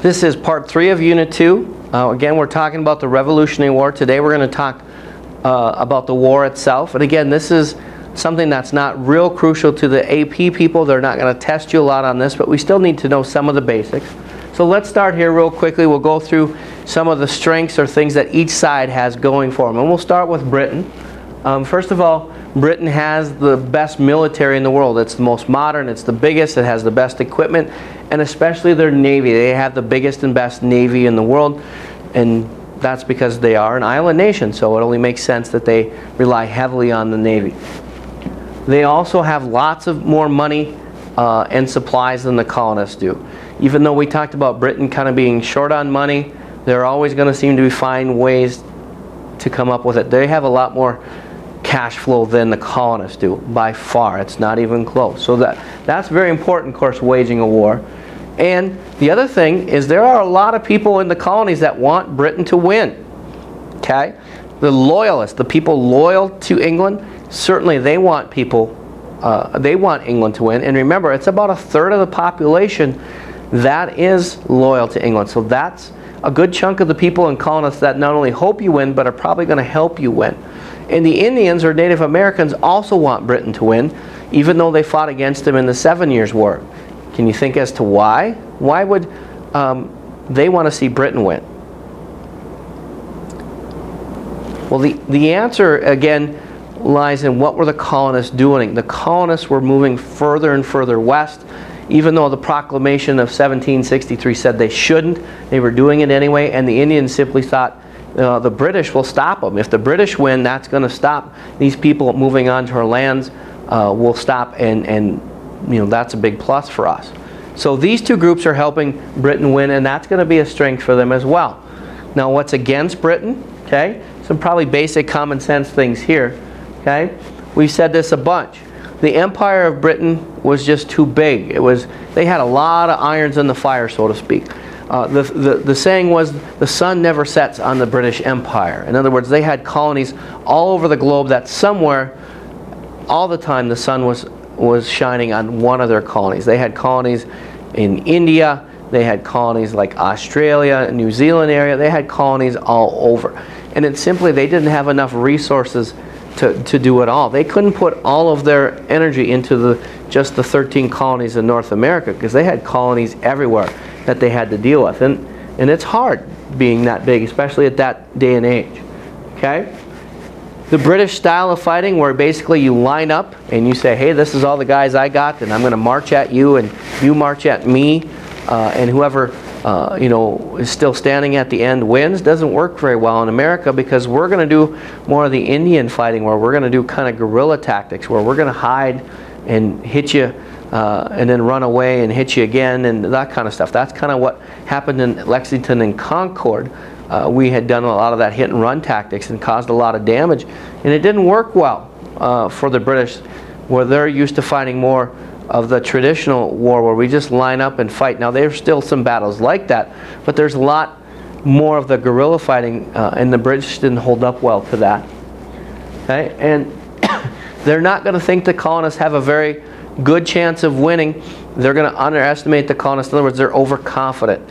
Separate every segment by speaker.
Speaker 1: This is part 3 of Unit 2. Again, we're talking about the Revolutionary War. Today we're going to talk about the war itself. And again, this is something that's not real crucial to the AP people. They're not going to test you a lot on this, but we still need to know some of the basics. So let's start here real quickly. We'll go through some of the strengths or things that each side has going for them. And we'll start with Britain. First of all, Britain has the best military in the world. It's the most modern, it's the biggest, it has the best equipment, and especially their Navy. They have the biggest and best Navy in the world, and that's because they are an island nation, so it only makes sense that they rely heavily on the Navy. They also have lots of more money and supplies than the colonists do. Even though we talked about Britain kind of being short on money, they're always going to seem to find ways to come up with it. They have a lot more cash flow than the colonists do, by far. It's not even close. So that's very important, of course, waging a war. And the other thing is there are a lot of people in the colonies that want Britain to win. Okay? The loyalists, the people loyal to England, certainly they want England to win. And remember, it's about 1/3 of the population that is loyal to England. So that's a good chunk of the people in colonists that not only hope you win, but are probably going to help you win. And the Indians or Native Americans also want Britain to win, even though they fought against them in the 7 Years' War. Can you think as to why? Why would they want to see Britain win? Well, the answer, again, lies in what were the colonists doing. The colonists were moving further and further west. Even though the proclamation of 1763 said they shouldn't, they were doing it anyway, and the Indians simply thought, the British will stop them. If the British win, that's going to stop these people moving onto our lands. Will stop, and that's a big plus for us. So these two groups are helping Britain win, and that's going to be a strength for them as well. Now, what's against Britain? Okay, some probably basic common sense things here. Okay, we've said this a bunch. The Empire of Britain was just too big. They had a lot of irons in the fire, so to speak. The saying was, the sun never sets on the British Empire. In other words, they had colonies all over the globe that somewhere, all the time, the sun was shining on one of their colonies. They had colonies in India, they had colonies like Australia, New Zealand area, they had colonies all over. And it's simply, they didn't have enough resources to do it all. They couldn't put all of their energy into just the 13 colonies in North America, because they had colonies everywhere that they had to deal with. And it's hard being that big, especially at that day and age. Okay? The British style of fighting, where basically you line up and you say, hey, this is all the guys I got, and I'm going to march at you, and you march at me, and whoever is still standing at the end wins, doesn't work very well in America, because we're going to do more of the Indian fighting, where we're going to do kind of guerrilla tactics, where we're going to hide and hit you and then run away and hit you again, and that kind of stuff. That's kind of what happened in Lexington and Concord. We had done a lot of that hit and run tactics and caused a lot of damage, and it didn't work well for the British, where they're used to fighting more of the traditional war, where we just line up and fight. Now, there's still some battles like that, but there's a lot more of the guerrilla fighting, and the British didn't hold up well to that. Okay? And they're not going to think the colonists have a very good chance of winning. They're going to underestimate the colonists. In other words, they're overconfident.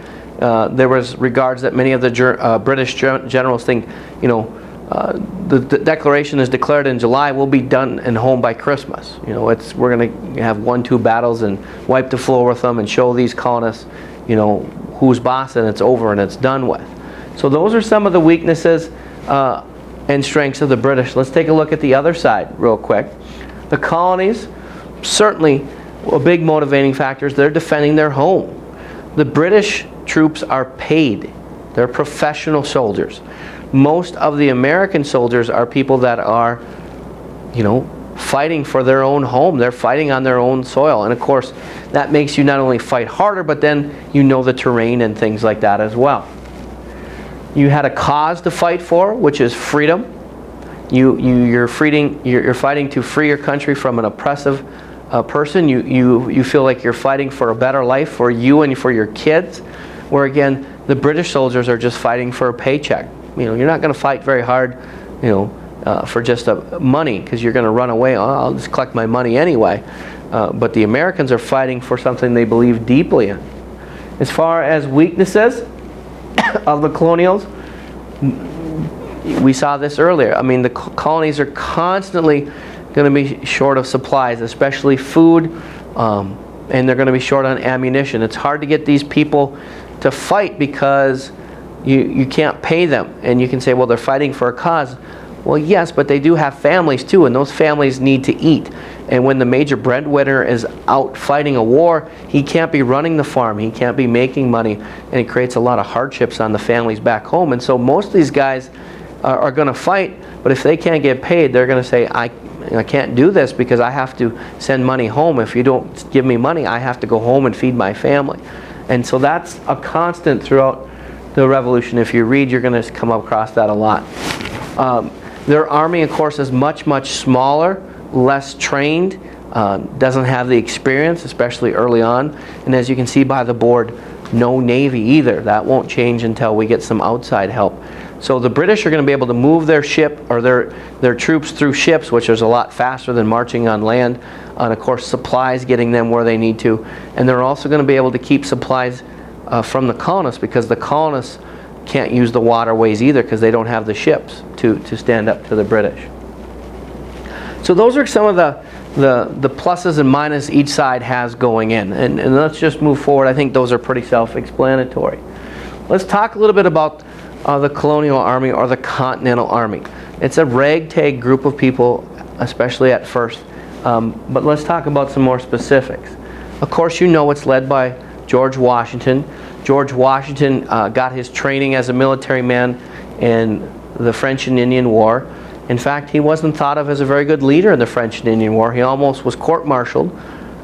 Speaker 1: There was regards that many of the British generals think, the declaration is declared in July, we'll be done and home by Christmas. We're going to have 1-2 battles and wipe the floor with them and show these colonists, who's boss, and it's over and it's done with. So those are some of the weaknesses and strengths of the British. Let's take a look at the other side real quick. The colonies, certainly a big motivating factor is they're defending their home. The British troops are paid. They're professional soldiers. Most of the American soldiers are people that are, fighting for their own home. They're fighting on their own soil. And of course, that makes you not only fight harder, but then you know the terrain and things like that as well. You had a cause to fight for, which is freedom. You're fighting to free your country from an oppressive person. You feel like you're fighting for a better life for you and for your kids. Where again, the British soldiers are just fighting for a paycheck. You're not going to fight very hard, for just money, because you're going to run away. Oh, I'll just collect my money anyway. But the Americans are fighting for something they believe deeply in. As far as weaknesses of the colonials, we saw this earlier. I mean, the colonies are constantly going to be short of supplies, especially food, and they're going to be short on ammunition. It's hard to get these people to fight because you can't pay them. And you can say, well, they're fighting for a cause. Well, yes, but they do have families too, and those families need to eat. And when the major breadwinner is out fighting a war, he can't be running the farm, he can't be making money, and it creates a lot of hardships on the families back home. And so most of these guys are going to fight, but if they can't get paid, they're going to say, I can't do this because I have to send money home. If you don't give me money, I have to go home and feed my family. And so that's a constant throughout the revolution. If you read, you're going to come across that a lot. Their army, of course, is much, much smaller, less trained, doesn't have the experience, especially early on. And as you can see by the board, no navy either. That won't change until we get some outside help. So the British are going to be able to move their ship or their troops through ships, which is a lot faster than marching on land. And of course, supplies getting them where they need to. And they're also going to be able to keep supplies from the colonists, because the colonists can't use the waterways either because they don't have the ships to stand up to the British. So those are some of the pluses and minuses each side has going in. And let's just move forward. I think those are pretty self-explanatory. Let's talk a little bit about the colonial army or the Continental Army. It's a ragtag group of people, especially at first. But let's talk about some more specifics. Of course, you know it's led by George Washington. George Washington got his training as a military man in the French and Indian War. In fact, he wasn't thought of as a very good leader in the French and Indian War. He almost was court-martialed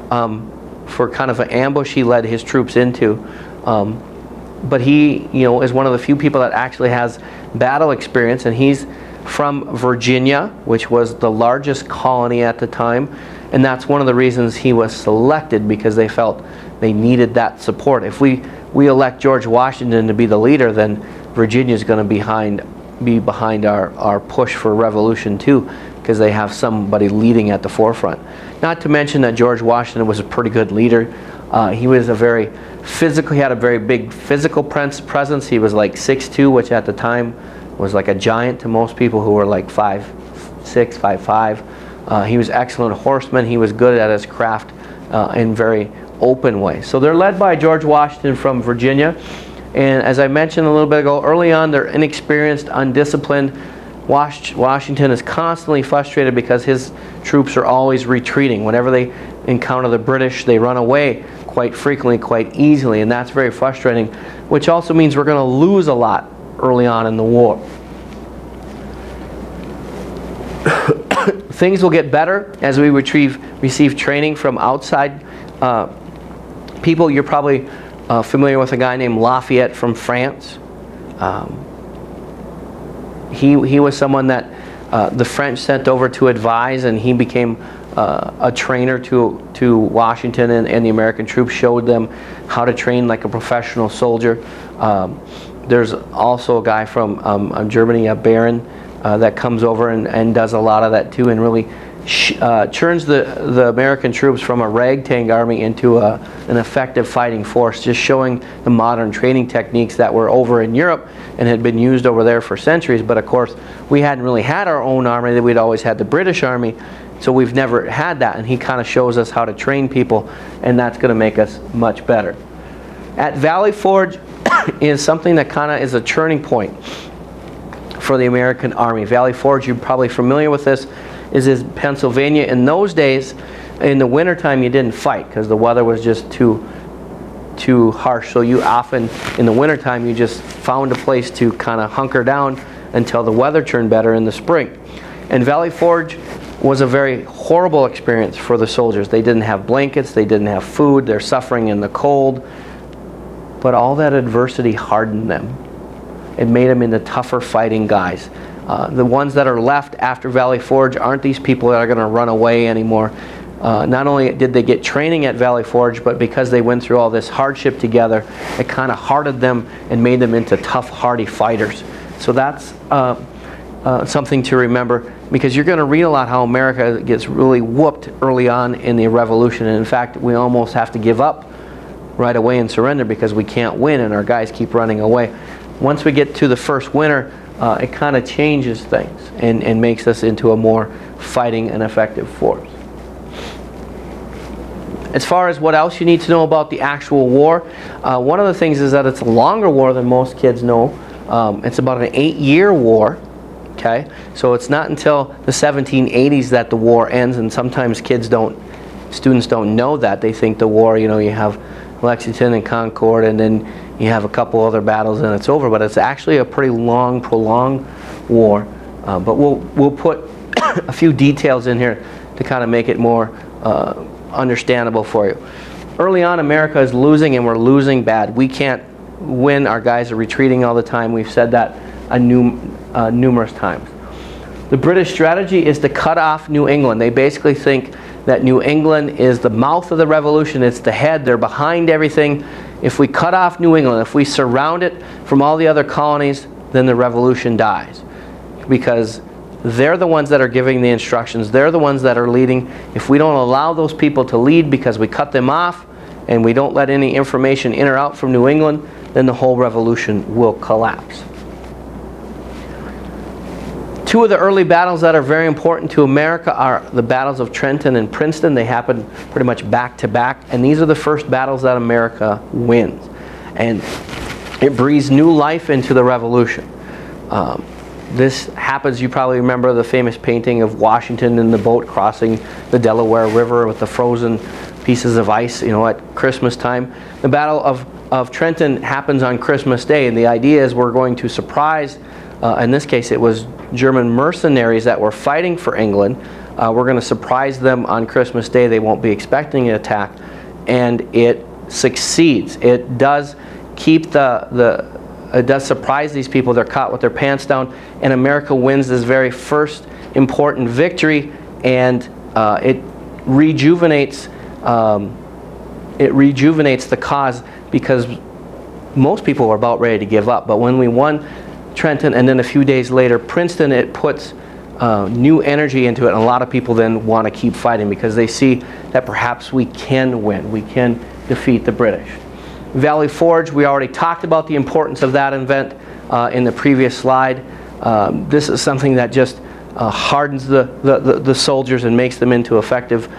Speaker 1: for kind of an ambush he led his troops into. But he, is one of the few people that actually has battle experience, and he's from Virginia, which was the largest colony at the time. And that's one of the reasons he was selected, because they felt they needed that support. If we elect George Washington to be the leader, then Virginia's going to be behind our push for revolution too, because they have somebody leading at the forefront. Not to mention that George Washington was a pretty good leader. He was he had a very big physical presence. He was like 6'2", which at the time was like a giant to most people who were like 5'6", 5'5". He was excellent horseman. He was good at his craft in very open way. So they're led by George Washington from Virginia. And as I mentioned a little bit ago, early on they're inexperienced, undisciplined. Washington is constantly frustrated because his troops are always retreating. Whenever they encounter the British, they run away quite frequently, quite easily, and that's very frustrating, which also means we're going to lose a lot early on in the war. Things will get better as we receive training from outside people. You're probably familiar with a guy named Lafayette from France. He was someone that the French sent over to advise, and he became a trainer to Washington, and the American troops showed them how to train like a professional soldier. There's also a guy from Germany, a Baron, that comes over and does a lot of that too, and really turns the American troops from a ragtag army into an effective fighting force, just showing the modern training techniques that were over in Europe and had been used over there for centuries. But of course, we hadn't really had our own army. That we'd always had the British Army, so we've never had that, and he kind of shows us how to train people, and that's going to make us much better. At Valley Forge is something that kind of is a turning point for the American Army. Valley Forge, you're probably familiar with this, is in Pennsylvania. In those days, in the wintertime, you didn't fight because the weather was just too harsh. So you often, in the wintertime, you just found a place to kind of hunker down until the weather turned better in the spring. And Valley Forge was a very horrible experience for the soldiers. They didn't have blankets, they didn't have food, they're suffering in the cold. But all that adversity hardened them. It made them into tougher fighting guys. The ones that are left after Valley Forge aren't these people that are going to run away anymore. Not only did they get training at Valley Forge, but because they went through all this hardship together, it kind of hardened them and made them into tough, hardy fighters. So that's something to remember, because you're going to read a lot how America gets really whooped early on in the Revolution. And in fact, we almost have to give up right away and surrender because we can't win and our guys keep running away. Once we get to the first winter, it kind of changes things and makes us into a more fighting and effective force. As far as what else you need to know about the actual war, one of the things is that it's a longer war than most kids know. It's about an 8-year war. Okay, so it's not until the 1780s that the war ends, and sometimes students don't know that. They think the war, you know, you have Lexington and Concord, and then you have a couple other battles and it's over. But it's actually a pretty long, prolonged war. But we'll put a few details in here to kind of make it more understandable for you. Early on, America is losing, and we're losing bad. We can't win. Our guys are retreating all the time. We've said that numerous times. The British strategy is to cut off New England. They basically think that New England is the mouth of the revolution. It's the head. They're behind everything. If we cut off New England, if we surround it from all the other colonies, then the revolution dies. Because they're the ones that are giving the instructions. They're the ones that are leading. If we don't allow those people to lead because we cut them off and we don't let any information in or out from New England, then the whole revolution will collapse. Two of the early battles that are very important to America are the battles of Trenton and Princeton. They happened pretty much back to back, and these are the first battles that America wins. And it breathes new life into the Revolution. This happens, you probably remember the famous painting of Washington in the boat crossing the Delaware River with the frozen pieces of ice, you know, at Christmas time. The Battle of Trenton happens on Christmas Day, and the idea is we're going to surprise, in this case it was German mercenaries that were fighting for England. We're going to surprise them on Christmas Day. They won't be expecting an attack, and it succeeds. It does keep it does surprise these people. They're caught with their pants down, and America wins this very first important victory, and it rejuvenates the cause, because most people were about ready to give up. But when we won Trenton, and then a few days later Princeton, it puts new energy into it, and a lot of people then want to keep fighting because they see that perhaps we can win, we can defeat the British. Valley Forge, we already talked about the importance of that event in the previous slide. This is something that just hardens the soldiers and makes them into effective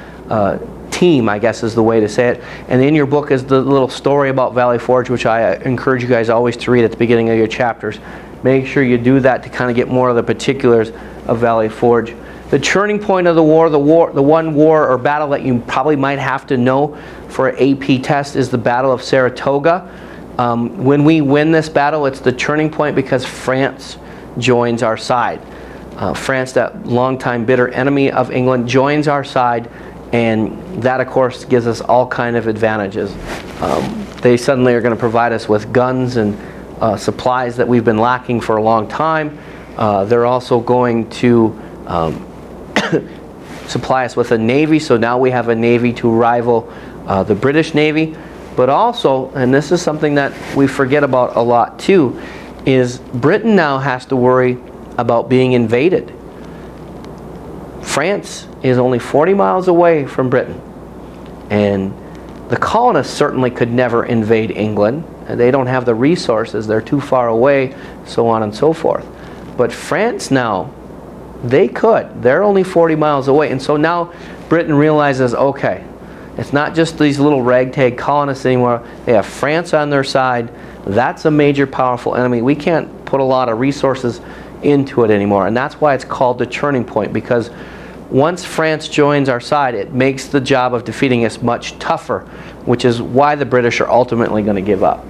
Speaker 1: team, I guess is the way to say it. And in your book is the little story about Valley Forge, which I encourage you guys always to read at the beginning of your chapters. Make sure you do that to kind of get more of the particulars of Valley Forge. The turning point of the war, the one war or battle that you probably might have to know for an AP test is the Battle of Saratoga. When we win this battle, it's the turning point because France joins our side. France, that longtime bitter enemy of England, joins our side, and that of course gives us all kind of advantages. They suddenly are going to provide us with guns and supplies that we've been lacking for a long time. They're also going to supply us with a navy, so now we have a navy to rival the British Navy. But also, and this is something that we forget about a lot too, is Britain now has to worry about being invaded. France is only 40 miles away from Britain, and the colonists certainly could never invade England. They don't have the resources, they're too far away, so on and so forth. But France now, they could. They're only 40 miles away. And so now Britain realizes, okay, it's not just these little ragtag colonists anymore. They have France on their side. That's a major powerful enemy. We can't put a lot of resources into it anymore. And that's why it's called the turning point, because once France joins our side, it makes the job of defeating us much tougher, which is why the British are ultimately going to give up.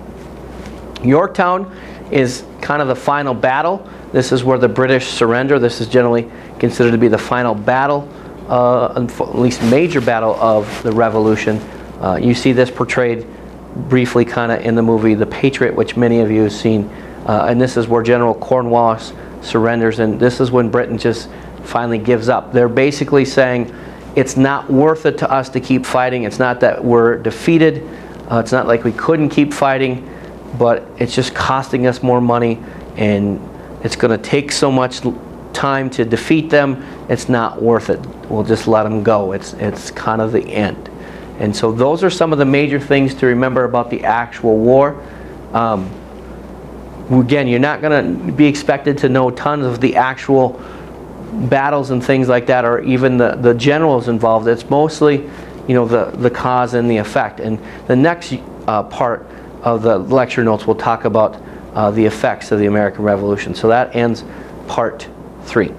Speaker 1: Yorktown is kind of the final battle. This is where the British surrender. This is generally considered to be the final battle, at least major battle of the Revolution. You see this portrayed briefly kind of in the movie The Patriot, which many of you have seen. And this is where General Cornwallis surrenders, and this is when Britain just finally gives up. They're basically saying it's not worth it to us to keep fighting. It's not that we're defeated. It's not like we couldn't keep fighting, but it's just costing us more money, and it's going to take so much time to defeat them. It's not worth it. We'll just let them go. It's kind of the end. And so those are some of the major things to remember about the actual war. Again, you're not going to be expected to know tons of the actual battles and things like that, or even the generals involved. It's mostly, you know, the cause and the effect. And the next part of the lecture notes will talk about the effects of the American Revolution. So that ends part 3.